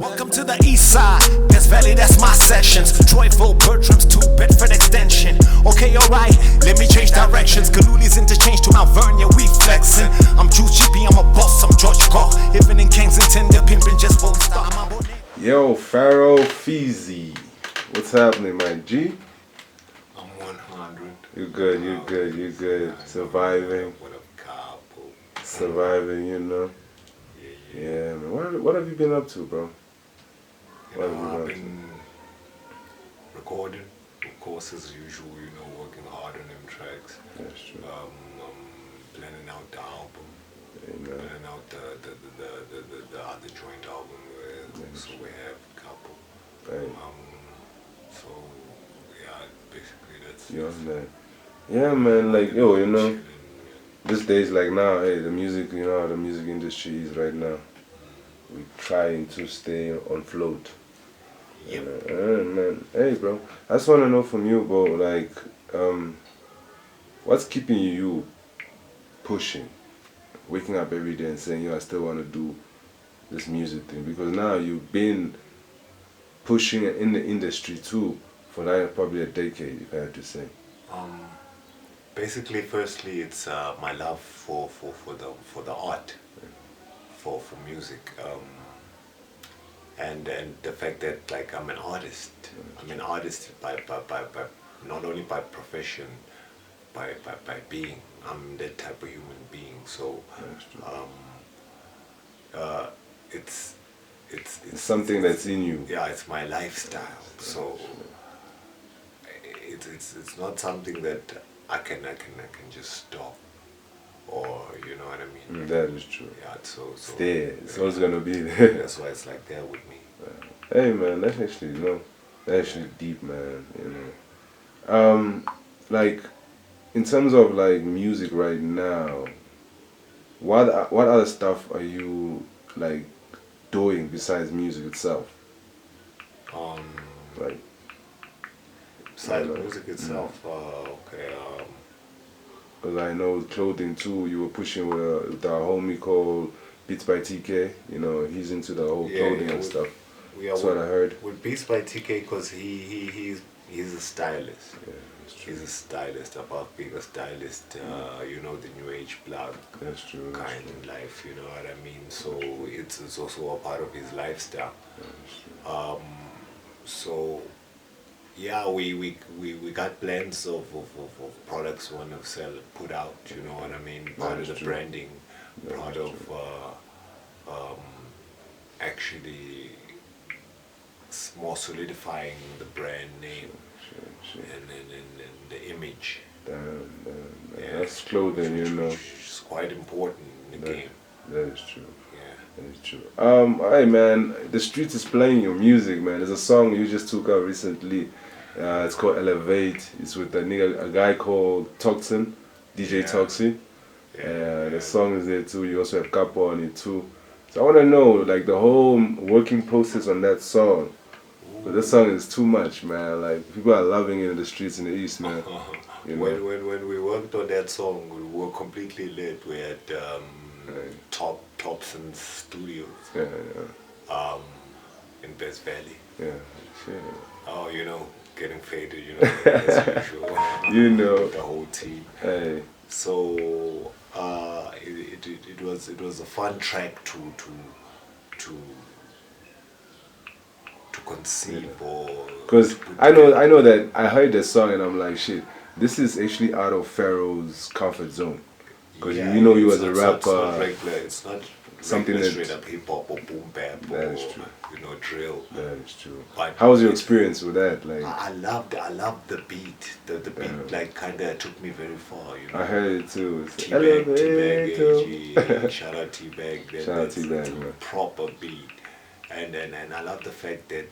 Welcome to the east side, West Valley, that's my sections. Troyville, Bertram's to Bedford Extension. Okay, alright, let me change directions. Kaluli's interchange to Mount Vernon, we flexing. I'm Juice GP, I'm a boss, I'm George Koch. Even in Kensington, the pimpin' just won't stop. Yo, Pharaohtocity. What's happening, my G? I'm 100. You good, you good, you good. Surviving. What up, couple? Surviving, you know. Yeah, man. What have you been up to, bro? I've been recording, of course, as usual, working hard on them tracks. That's true. Planning out the album. Amen. Planning out the other joint album. So we have a couple. Right. So, yeah, basically that's You on that? Yeah, man, like, yo, these days, like now, hey, the music, how the music industry is right now. We're trying to stay on float. Yep. Man, hey, bro, I just want to know from you, bro, like, what's keeping you pushing, waking up every day and saying, yo, I still want to do this music thing? Because now you've been pushing in the industry too for like probably a decade, if I had to say. Basically, firstly, it's my love for the art, for music, and the fact that like I'm an artist. I'm an artist by not only by profession, by being. I'm that type of human being. So it's something that's in you. Yeah, it's my lifestyle. So it's not something that I can just stop, or you know what I mean. That is true. Yeah, so it's there. It's always gonna be there. That's why it's like there with me. Hey man, that's actually that's actually deep, man. Like in terms of like music right now, what other stuff are you like doing besides music itself? Like besides music itself, okay. Because I know with clothing too, you were pushing with our homie called Beats by TK. He's into the whole clothing and stuff. That's what I heard. With Beats by TK, because he's a stylist. Yeah, that's true. He's a stylist. About being a stylist, the new age blog. That's true. Kind of life, you know what I mean. So it's also a part of his lifestyle. So yeah, we got plans of products we want to put out, you know what I mean. Part of the branding, part of actually more solidifying the brand name and the image. Yeah, that's clothing, It's quite important in the game. That is true. Yeah. That is true. Alright, man, the streets is playing your music, man. There's a song you just took out recently. It's called Elevate. It's with a guy called Toxin, DJ Toxin. The song is there too. You also have Capo on it too. So I want to know, like, the whole working process on that song. But this song is too much, man. Like, people are loving it in the streets in the East, man. When we worked on that song, we were completely lit. We had Thompson's studios in West Valley. Yeah, shit. Oh, getting faded, as usual. The whole team. Hey. So it was a fun track to conceive, or because I know that I heard the song and I'm like, shit, this is actually out of Pharaoh's comfort zone. Because you as a rapper, it's not something that straight up hip hop or boom bap that is true. Drill. That is true. But how was your experience with that? Like, I loved the beat. The beat like kinda took me very far. I heard it too. T-Bag, AG. Shout out T-Bag. Shout out T-Bag, man. Proper beat. And I love the fact that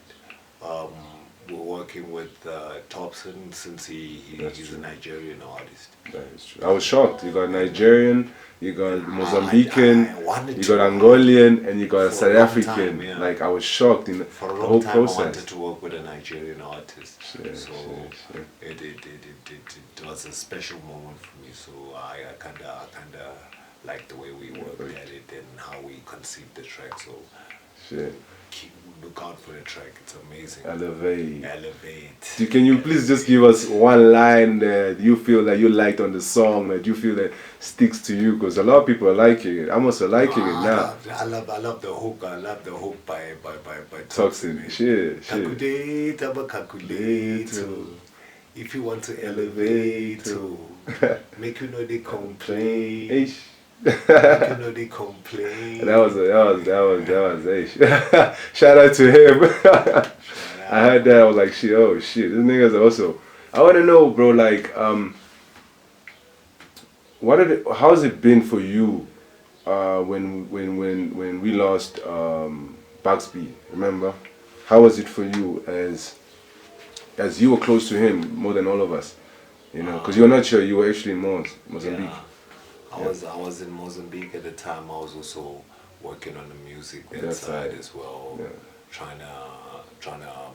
we're working with Thompson, since he's a Nigerian artist. That is true. I was shocked. You got Nigerian, you got Mozambican, you got Angolan, and you got a South African. Time, yeah. Like, I was shocked in the whole process. I wanted to work with a Nigerian artist. It was a special moment for me. So I kinda like the way we worked at it and how we conceived the track. So shit. look out for the track. It's amazing. Elevate. Elevate. Can you please just give us one line that you feel that you liked on the song, that you feel that sticks to you? Because a lot of people are liking it. I'm also liking it now. I love the hook. I love the hook by Toxin. Shit. Calculate, I'm a calculator. If you want to elevate, make you know they complain. Ish. Make you know they complain. That was shout out to him. I heard that, I was like, shit, oh shit, this nigga's also. I want to know, bro, like, how's it been for you, when we lost Bugsby? Remember, how was it for you as you were close to him more than all of us, you know? Because you're not sure, you were actually in Mozambique. Yeah. I was in Mozambique at the time. I was also working on the music that side as well, trying to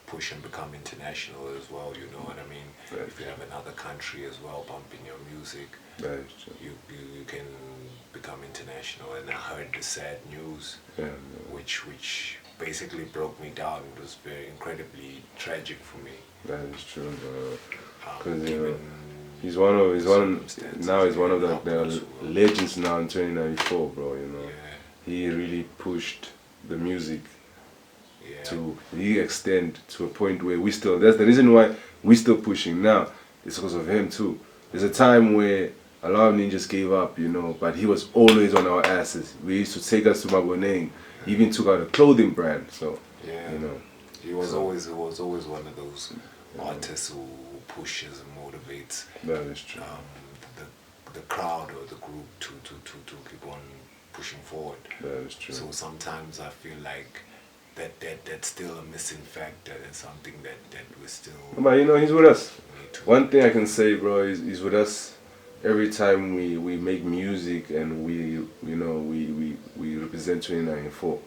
push and become international as well. You know what I mean? Right. If you have another country as well bumping your music, you can become international. And I heard the sad news, which basically broke me down. It was very incredibly tragic for me. That is true, bro. Because he's one of the legends now in 2094, bro. You know, he really pushed the music to the extent to a point where that's the reason why we still pushing now. It's because of him too. There's a time where a lot of ninjas gave up, you know, but he was always on our asses. We used to take us to Maboneng. He even took out a clothing brand. So you know, he was always one of those artists who pushes and motivates. That is true. The crowd or the group to keep on pushing forward. That is true. So sometimes I feel like that's still a missing factor. That's something that we still. But you know, he's with us. One thing I can say, bro, is he's with us every time we make music and we represent 2094.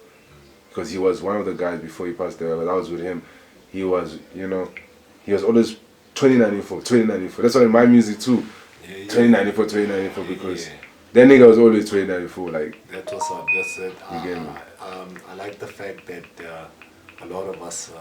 Because he was one of the guys before he passed away. When I was with him, he was always 2094. That's why in my music too, 2094, because that nigga was always 2094. Like that's what's up. That's it. I like the fact that a lot of us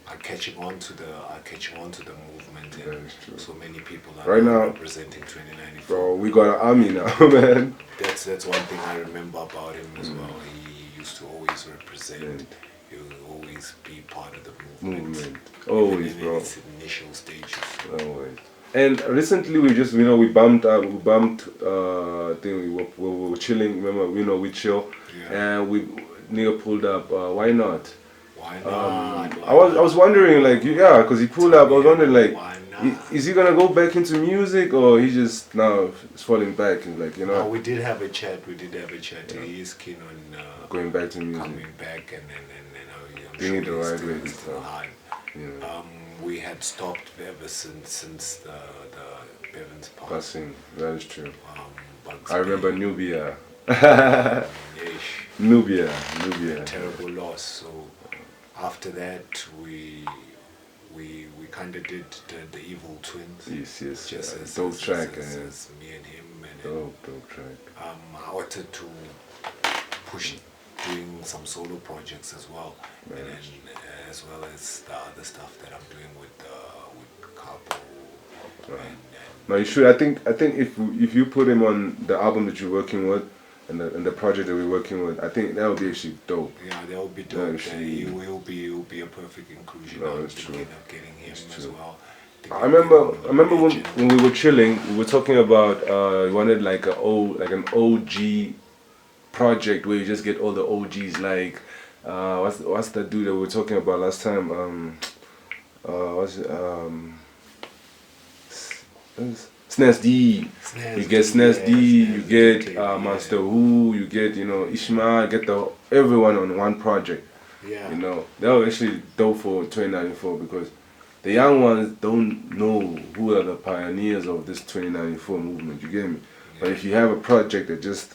are catching on to the movement. And so many people are right now representing 2094. Bro, we got an army now, man. That's one thing I remember about him as well. He used to always represent. He would always be part of the movement. Always, in bro. Its initial stages. Always. And recently we just, we bumped. Thing we were chilling. Remember, we chill, and nigga pulled up. Why not? Why not? I was wondering, like, because he pulled up. I was wondering, like, is he gonna go back into music, or he just now is falling back and, like, No, we did have a chat. He is keen on going back to music, coming back, and I'm doing it the right way still this time. hard. We had stopped ever since the Bevan's passing. That is true. Bugs I remember Nubia. Yeesh. Nubia. Terrible loss. So after that, we kind of did the Evil Twins. Yes. Just as dope track. as me and him. And dope track. I wanted to push doing some solo projects as well, and then, as well as the other stuff that I'm doing with Capo. No, you should. I think if you put him on the album that you're working with, and the project that we're working with, I think that would be actually dope. Yeah, that would be dope. He will be a perfect inclusion. No, that's true. Of getting him as well. I remember when we were chilling, we were talking about we wanted like an OG project where you just get all the OGs, like what's that dude that we were talking about last time? Snes D. You get Snes D, you get Master Who, you get Ishmael, get everyone on one project. Yeah. That was actually dope for 2094 because the young ones don't know who are the pioneers of this 2094 movement. You get me? Yeah. But if you have a project that just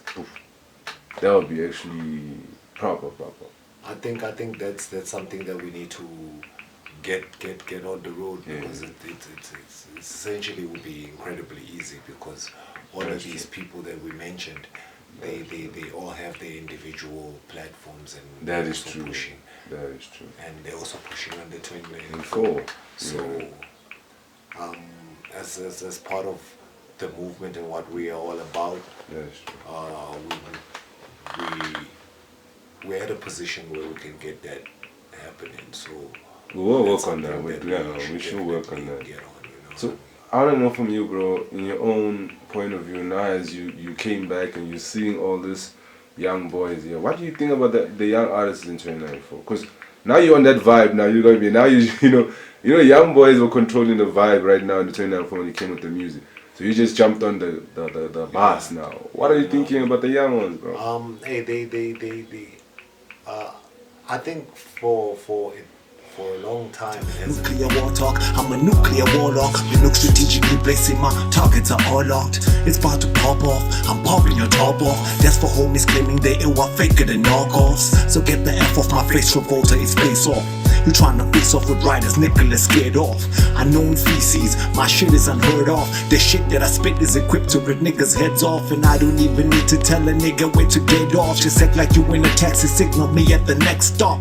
that would be actually proper. I think that's something that we need to get on the road, because it essentially would be incredibly easy, because all of these people that we mentioned, they all have their individual platforms and That is also true. pushing. That is true. And they're also pushing on the 2094. Four. So, as part of the movement and what we are all about, That's true. we're at a position where we can get that happening. So We will that's work on that. something We should work on definitely that. get on, you know So what I want to know from you, bro, in your own point of view, now as you came back and you're seeing all this young boys here, what do you think about the young artists in 2094? Because now you're on that vibe. Now you're gonna be you know, young boys were controlling the vibe right now in the 2094 when you came with the music. So you just jumped on the bass now. What are you thinking about the young ones, bro? Hey, I think for a long time it has Nuclear war talk, I'm a nuclear warlock. We look strategically placing my targets are all locked. It's about to pop off, I'm popping your top off. That's for homies claiming they ill are faker than knockoffs. So get the F off my face, Pharaohtrocity, it's face off. You tryna face off with riders, Nicholas scared off. Unknown feces, my shit is unheard of. The shit that I spit is equipped to rip niggas' heads off. And I don't even need to tell a nigga where to get off. Just act like you in a taxi, signal me at the next stop.